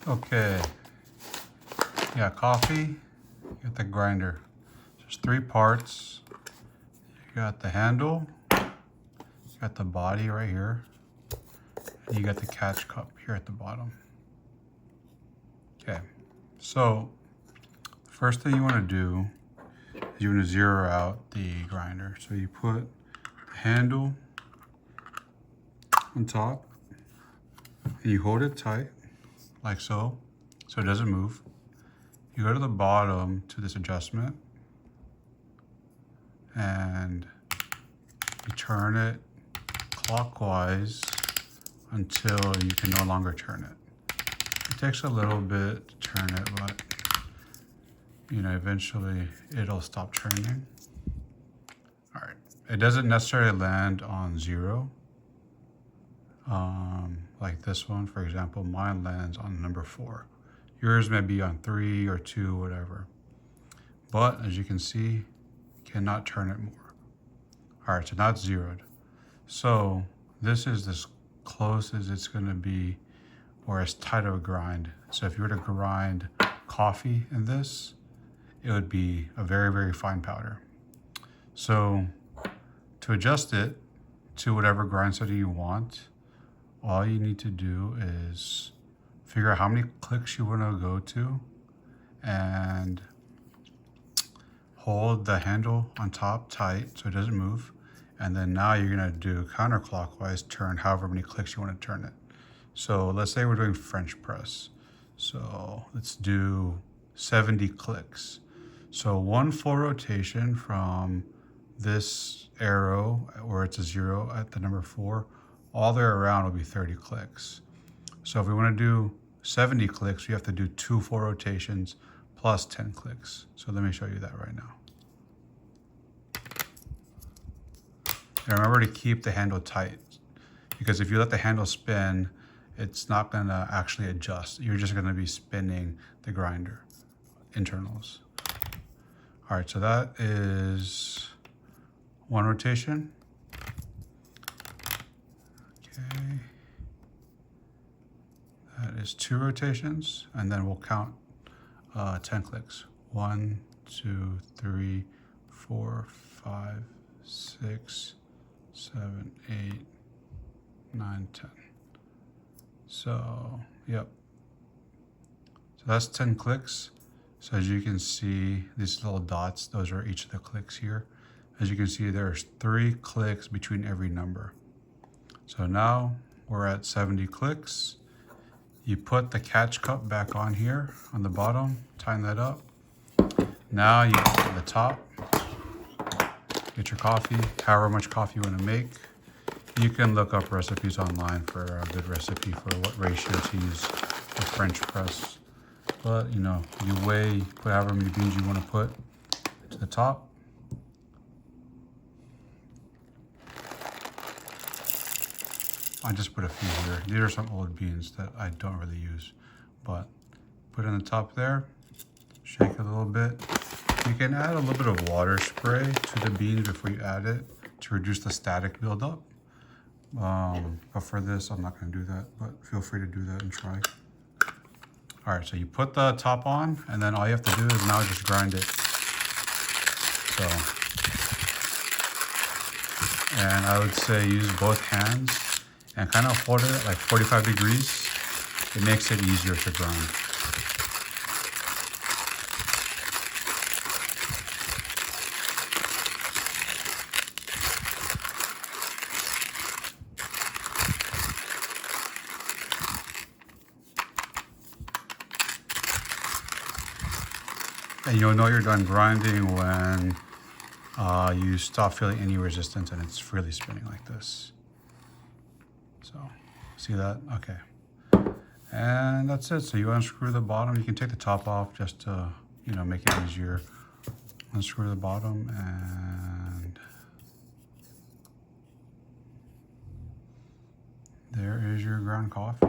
Okay, you got coffee, you got the grinder. There's 3 parts. You got the handle, you got the body right here, and you got the catch cup here at the bottom. Okay, so the first thing you want to do is you want to zero out the grinder. So you put the handle on top and you hold it tight like so it doesn't move. You go to the bottom to this adjustment and you turn it clockwise until you can no longer turn it. It takes a little bit to turn it, but you know, eventually it'll stop turning. All right, it doesn't necessarily land on 0. Like this one, for example, mine lands on number 4. Yours may be on 3 or 2, whatever. But as you can see, you cannot turn it more. All right, so now it's zeroed. So this is as close as it's gonna be, or as tight of a grind. So if you were to grind coffee in this, it would be a very, very fine powder. So to adjust it to whatever grind setting you want, all you need to do is figure out how many clicks you want to go to and hold the handle on top tight so it doesn't move. And then now you're going to do counterclockwise turn however many clicks you want to turn it. So let's say we're doing French press. So let's do 70 clicks. So 1 full rotation from this arrow where it's a 0 at the number 4 all the way around will be 30 clicks. So if we want to do 70 clicks, you have to do 2 full rotations plus 10 clicks. So let me show you that right now. And remember to keep the handle tight, because if you let the handle spin, it's not going to actually adjust. You're just going to be spinning the grinder internals. All right, so that is 1 rotation. Okay. That is 2 rotations, and then we'll count 10 clicks. 1, 2, 3, 4, 5, 6, 7, 8, 9, 10. So, yep. So that's 10 clicks. So as you can see, these little dots, those are each of the clicks here. As you can see, there's 3 clicks between every number. So now we're at 70 clicks. You put the catch cup back on here on the bottom, tighten that up. Now you go to the top, get your coffee, however much coffee you want to make. You can look up recipes online for a good recipe for what ratio to use for French press. But you know, you weigh, put however many beans you want to put to the top. I just put a few here. These are some old beans that I don't really use, but put it on the top there, shake it a little bit. You can add a little bit of water spray to the beans before you add it to reduce the static buildup. But for this, I'm not gonna do that, but feel free to do that and try. All right, so you put the top on, and then all you have to do is now just grind it. So, and I would say use both hands and kind of hold it at like 45 degrees. It makes it easier to grind. And you'll know you're done grinding when you stop feeling any resistance and it's freely spinning like this. So, see that? Okay. And that's it. So you unscrew the bottom. You can take the top off just to, you know, make it easier. Unscrew the bottom, and there is your ground coffee.